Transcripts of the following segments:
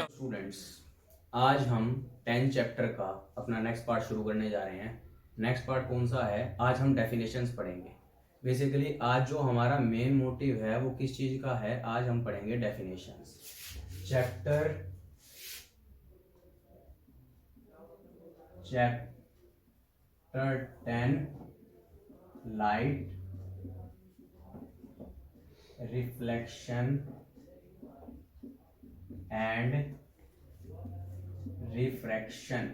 Students, आज हम 10 chapter का अपना नेक्स्ट पार्ट शुरू करने जा रहे हैं। नेक्स्ट पार्ट कौन सा है? आज हम डेफिनेशंस पढ़ेंगे। बेसिकली आज जो हमारा मेन मोटिव है वो किस चीज का है? आज हम पढ़ेंगे definitions. Chapter 10 light, reflection and refraction.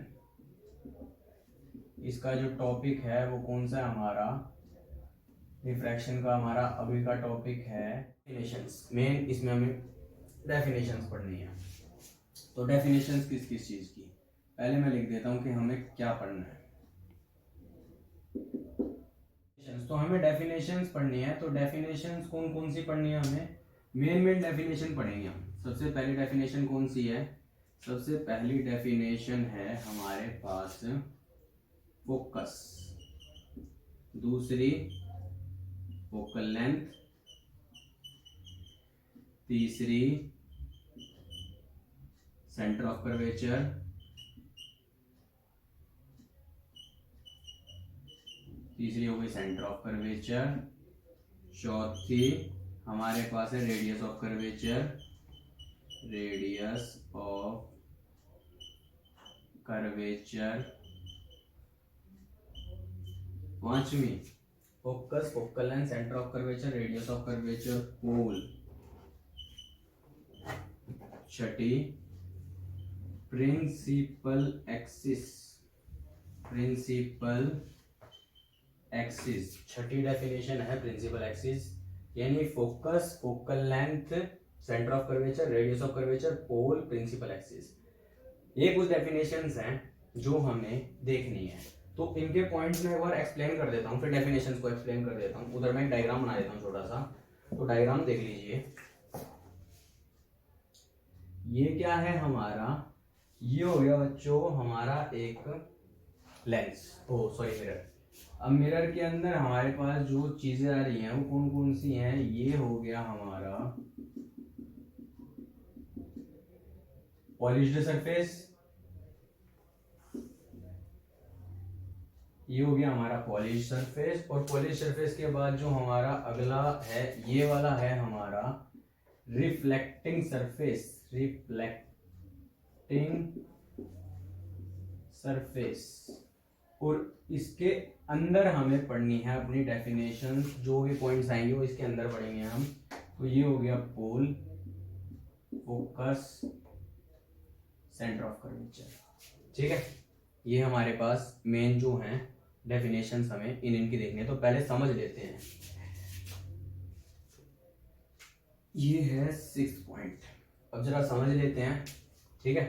इसका जो टॉपिक है वो कौन सा है हमारा? रिफ्रैक्शन का हमारा अभी का टॉपिक है डेफिनेशंस। मेन इसमें हमें डेफिनेशंस पढ़नी है। तो डेफिनेशंस किस किस चीज की? पहले मैं लिख देता हूं कि हमें क्या पढ़ना है। तो हमें डेफिनेशंस पढ़नी है। तो डेफिनेशंस कौन कौन सी पढ़नी है? हमें मेन डेफिनेशन पढ़ेंगे हम। सबसे पहली डेफिनेशन कौन सी है? सबसे पहली डेफिनेशन है हमारे पास फोकस, दूसरी फोकल लेंथ, तीसरी सेंटर ऑफ कर्वेचर, तीसरी हो गई सेंटर ऑफ कर्वेचर, चौथी हमारे पास है radius of curvature, radius of curvature, पांचवी focus, focal length, centre of curvature, radius of curvature, pole, छठी प्रिंसिपल एक्सिस, प्रिंसिपल एक्सिस। छठी डेफिनेशन है प्रिंसिपल एक्सिस, यानी focus, focal length, centre of curvature, radius of curvature, pole, principal axis. ये कुछ definitions हैं जो हमें देखनी है। तो इनके पॉइंट्स में एक बार एक्सप्लेन कर देता हूँ, फिर डेफिनेशंस को एक्सप्लेन कर देता हूँ। उधर मैं एक डायग्राम बना देता हूँ छोटा सा। तो डायग्राम देख लीजिए। ये क्या है हमारा? ये हो गया बच्चों हमारा एक लेंस, मिरर। अब मिरर के अंदर हमारे पास जो चीजें आ रही हैं वो कौन कौन सी हैं? ये हो गया हमारा पॉलिश्ड सरफेस, ये हो गया हमारा पॉलिश सरफेस। और पॉलिश सरफेस के बाद जो हमारा अगला है ये वाला है हमारा रिफ्लेक्टिंग सरफेस, रिफ्लेक्टिंग सरफेस। और इसके अंदर हमें पढ़नी है अपनी डेफिनेशन। जो भी पॉइंट्स आएंगे वो इसके अंदर पढ़ेंगे हम। तो ये हो गया पोल, फोकस, सेंटर ऑफ कर्वेचर। ठीक है, ये हमारे पास मेन जो हैं डेफिनेशंस हमें इनकी देखनी है। तो पहले समझ लेते हैं। ये है 6 पॉइंट। अब जरा समझ लेते हैं। ठीक है,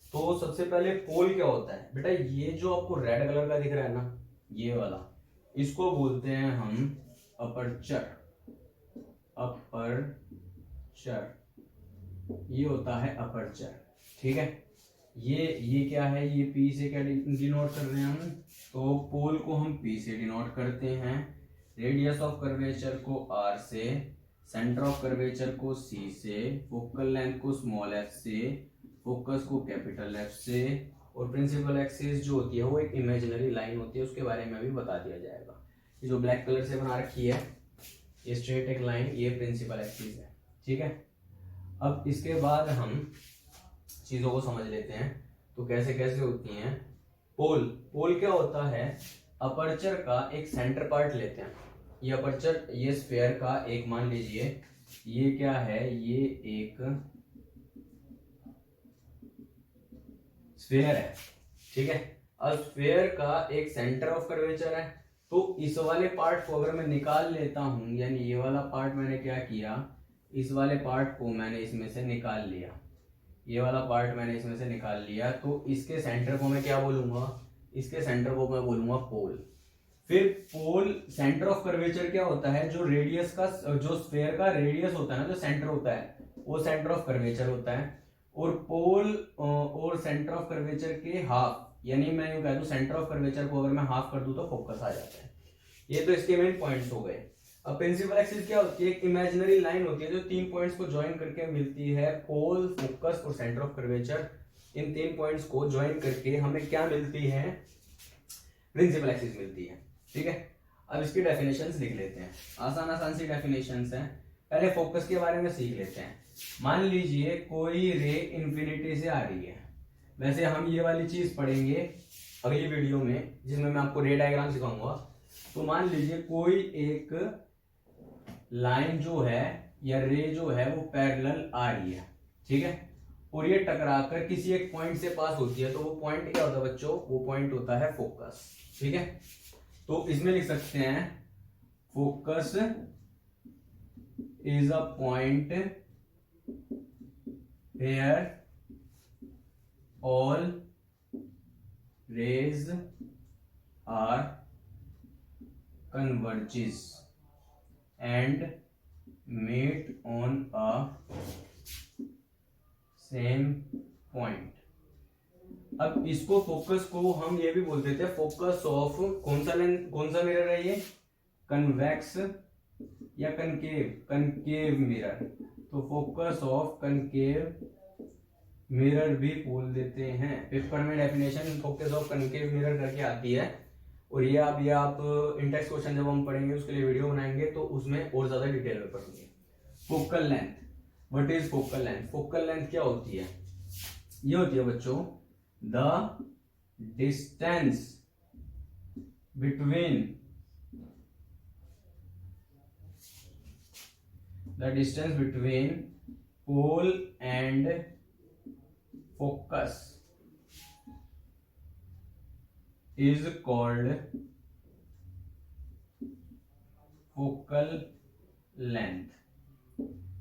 तो सबसे पहले पोल क्या होता है बेटा? ये जो आपको रेड कलर का दिख रहा है ना, ये वाला, इसको बोलते हैं हम अपर्चर। अपर्चर, ये होता है अपर्चर। ठीक है, ये क्या है? ये P से क्या डिनोट कर रहे हैं हम? तो पोल को हम P से डिनोट करते हैं, रेडियस ऑफ कर्वेचर को R से, सेंटर ऑफ कर्वेचर को C से, फोकल लेंथ को स्मॉल f से, फोकस को कैपिटल F से, और प्रिंसिपल एक्सिस जो होती है वो एक इमेजिनरी लाइन होती है, उसके बारे में भी बता दिया जाएगा। ये जो ब्लैक कलर से बना रखी है ये स्ट्रेट एक लाइन, ये प्रिंसिपल एक्सिस है। ठीक है, अब इसके बाद हम चीजों को समझ लेते हैं। तो कैसे कैसे होती हैं पोल? पोल क्या होता है? अपर्चर का एक सेंटर पार्ट लेते हैं। ये अपर्चर, ये स्फीयर का एक, मान लीजिए ये क्या है? ये एक स्फीयर है। ठीक है, अब स्फीयर का एक सेंटर ऑफ कर्वेचर है। तो इस वाले पार्ट को अगर मैं निकाल लेता हूं, यानी ये वाला पार्ट मैंने क्या किया, इस वाले पार्ट को मैंने इसमें से निकाल लिया, ये वाला पार्ट मैंने इसमें से निकाल लिया, तो इसके सेंटर को मैं क्या बोलूंगा? इसके सेंटर को मैं बोलूंगा पोल। फिर पोल, सेंटर ऑफ कर्वेचर क्या होता है? जो रेडियस का, जो स्फीयर का रेडियस होता है ना, जो सेंटर होता है वो सेंटर ऑफ कर्वेचर होता है। और पोल और सेंटर ऑफ कर्वेचर के हाफ, यानी मैं यूं कह दूं सेंटर ऑफ कर्वेचर को अगर मैं हाफ कर दूं तो फोकस आ जाता है। ये तो इसके मेन पॉइंट्स हो गए। अब प्रिंसिपल एक्सिस क्या होती है? एक इमेजिनरी लाइन होती है जो 3 पॉइंट्स को ज्वाइन करके मिलती है, पोल, फोकस और centre of curvature. In 3 points को ज्वाइन करके हमें क्या मिलती है? प्रिंसिपल एक्सिस मिलती है। ठीक है, अब इसकी डेफिनेशंस लिख लेते हैं। आसान आसान सी डेफिनेशंस हैं। पहले फोकस के बारे में सीख लेते हैं। मान लीजिए कोई रे इन्फिनिटी से आ रही है। वैसे हम ये वाली चीज पढ़ेंगे अगली वीडियो में, जिसमें मैं आपको रे डायग्राम सिखाऊंगा। तो मान लीजिए कोई एक लाइन जो है या रे जो है वो पैरेलल आ रही है, ठीक है, और ये टकराकर किसी एक पॉइंट से पास होती है। तो वो पॉइंट क्या होता है बच्चों? वो पॉइंट होता है फोकस। ठीक है, तो इसमें लिख सकते हैं focus is a point where all rays are converges and meet on a same point। अब इसको फोकस को हम ये भी बोल देते हैं फोकस ऑफ कौन सा मिरर है ये? कन्वेक्स या कनकेव मिरर। तो फोकस ऑफ कनकेव मिरर भी बोल देते हैं। पेपर में definition focus of concave mirror करके आती है, और ये आप इंटेक्स क्वेश्चन जब हम पढ़ेंगे उसके लिए वीडियो बनाएंगे तो उसमें और ज्यादा डिटेल में पढ़ेंगे। Focal length, what is focal length? Focal length क्या होती है? ये होती है बच्चों the distance between pole and focus is called focal length.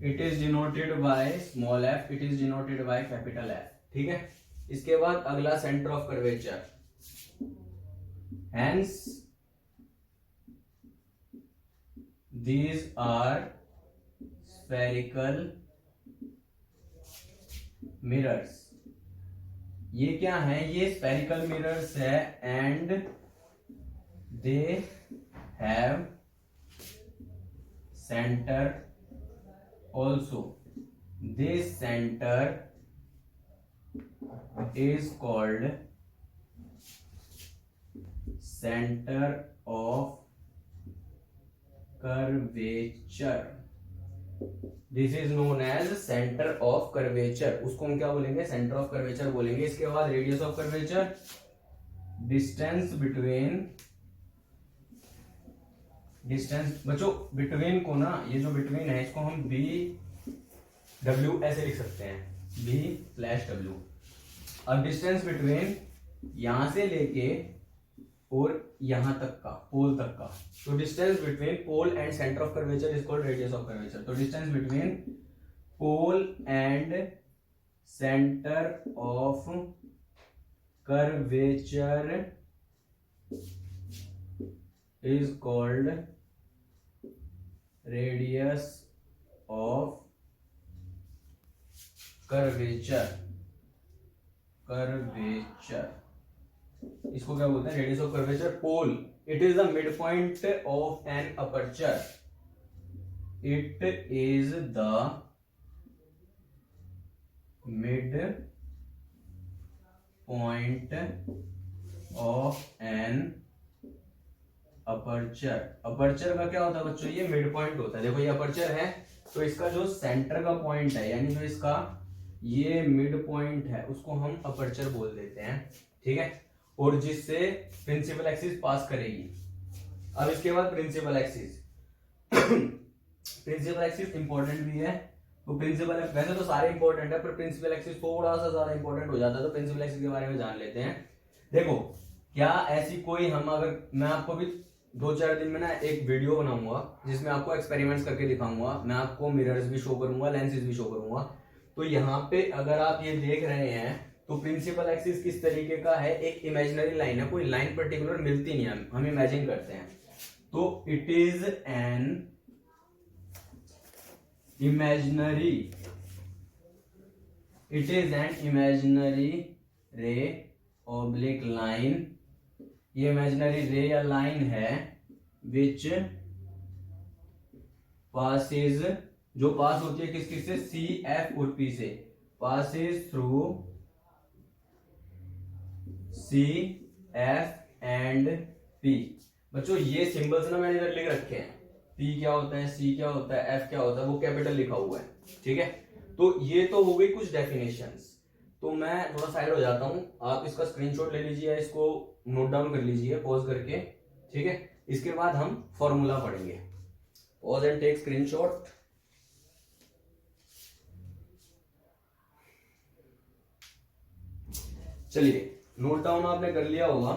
It is denoted by small f, it is denoted by capital F। ठीक है, इसके बाद अगला centre of curvature. Hence these are spherical mirrors। ये क्या है? ये स्फेरिकल मिरर्स है and they have centre also. This centre is called centre of curvature. This is known as centre of curvature. उसको हम क्या बोलेंगे? सेंटर ऑफ कर्वेचर बोलेंगे। इसके बाद रेडियस ऑफ कर्वेचर, डिस्टेंस बच्चों बिटवीन को ना, ये जो बिटवीन है इसको हम बी डब्ल्यू ऐसे लिख सकते हैं, B/W। अब डिस्टेंस बिटवीन यहां से लेके और यहां तक का, पोल तक का। तो distance between pole and centre of curvature is called radius of curvature. तो distance between pole and centre of curvature is called radius of curvature. इसको क्या बोलते हैं? Radius of curvature. Pole, it is the mid point of an aperture. It is the mid point of an aperture. Aperture का क्या होता है बच्चों? ये मिड पॉइंट होता है। देखो ये अपर्चर है तो इसका जो सेंटर का पॉइंट है, यानी जो इसका ये मिड पॉइंट है, उसको हम अपर्चर बोल देते हैं। ठीक है, और जिससे प्रिंसिपल एक्सिस पास करेगी। अब इसके बाद principal axis principal axis important भी है। तो प्रिंसिपल, वैसे तो सारे इंपॉर्टेंट है पर प्रिंसिपल एक्सिस थोड़ा सा ज्यादा इंपॉर्टेंट हो जाता है। तो प्रिंसिपल एक्सिस के बारे में जान लेते हैं। देखो क्या ऐसी कोई, हम अगर मैं आपको भी 2-4 दिन में ना एक वीडियो बनाऊंगा जिसमें आपको एक्सपेरिमेंट्स करके दिखाऊंगा। मैं आपको मिरर्स भी शो करूंगा, लेंसेज भी शो करूंगा। तो यहाँ पे अगर आप ये देख रहे हैं तो प्रिंसिपल एक्सिस किस तरीके का है? एक इमेजिनरी लाइन है, कोई लाइन पर्टिकुलर मिलती नहीं है, हम इमेजिन करते हैं। तो इट इज एन इमेजिनरी रे ऑब्लिक लाइन। ये इमेजिनरी रे या लाइन है विच पासेज, जो पास होती है किस किस से, सी एफ और पी से, passes through C F and P. बच्चों ये सिंबल्स ना मैंने इधर लिख रखे हैं, पी क्या होता है, सी क्या होता है, एफ क्या होता है, वो कैपिटल लिखा हुआ है, ठीक है। तो ये तो हो गई कुछ डेफिनेशंस। तो मैं थोड़ा साइड हो जाता हूं, आप इसका स्क्रीनशॉट ले लीजिए, इसको नोट डाउन कर लीजिए पॉज करके, ठीक है। इसके बाद हम फॉर्मूला पढ़ेंगे। Pause and take screenshot. चलिए नोट डाउन आपने कर लिया होगा।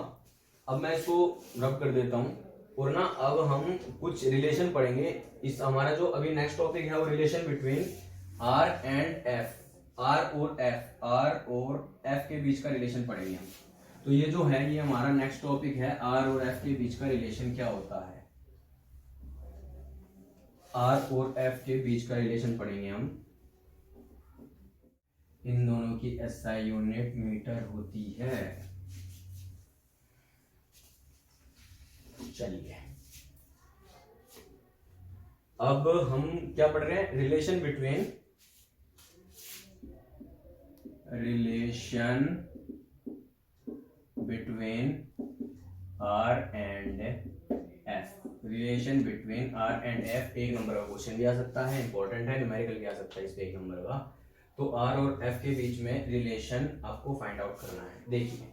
अब मैं इसको रब कर देता हूं, और ना अब हम कुछ रिलेशन पढ़ेंगे। इस हमारा जो अभी नेक्स्ट टॉपिक है वो relation between R and F, R और एफ, आर और एफ के बीच का रिलेशन पढ़ेंगे हम। तो ये जो है ये हमारा नेक्स्ट टॉपिक है, आर और एफ के बीच का रिलेशन क्या होता है, आर और एफ के बीच का रिलेशन पढ़ेंगे हम। इन दोनों की एसआई यूनिट मीटर होती है। चलिए अब हम क्या पढ़ रहे हैं, relation between R and F, relation between R and F. एक नंबर का क्वेश्चन भी आ सकता है, इंपॉर्टेंट है, न्यूमेरिकल भी आ सकता है इस पे एक नंबर का। तो आर और एफ के बीच में रिलेशन आपको फाइंड आउट करना है। देखिए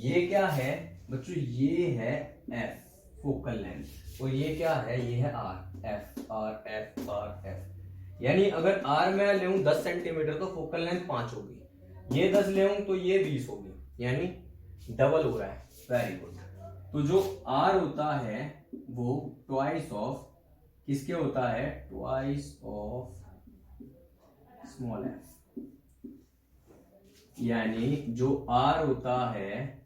ये क्या है बच्चों, ये है एफ फोकल लेंथ, और ये क्या है, ये है R, F R F R F. यानी अगर आर में ले 10 सेंटीमीटर तो फोकल लेंथ 5 होगी, ये 10 ले तो ये 20 होगी, यानी डबल हो रहा है। Very good. तो जो आर होता है वो ट्वाइस ऑफ किसके होता है, ट्वाइस ऑफ स्मॉल एफ। यानी जो आर होता है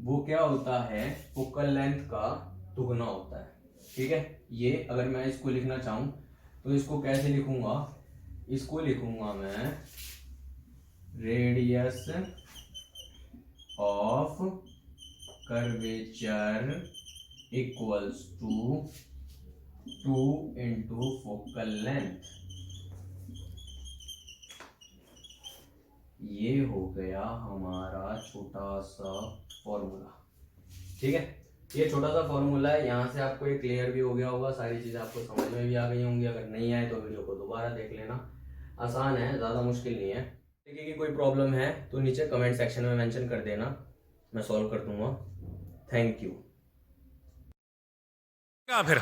वो क्या होता है, फोकल लेंथ का दुगना होता है, ठीक है। ये अगर मैं इसको लिखना चाहूं तो इसको कैसे लिखूंगा, इसको लिखूंगा मैं radius of curvature equals to 2 into focal length. ये हो गया हमारा छोटा सा फॉर्मूला, ठीक है। ये छोटा सा फॉर्मूला है, यहाँ से आपको ये क्लियर भी हो गया होगा, सारी चीजें आपको समझ में भी आ गई होंगी। अगर नहीं आए तो वीडियो को दोबारा देख लेना, आसान है, ज्यादा मुश्किल नहीं है। देखिए कि कोई प्रॉब्लम है तो नीचे कमेंट सेक्शन में मेंशन कर देना, मैं सॉल्व कर दूंगा। Thank you. फिर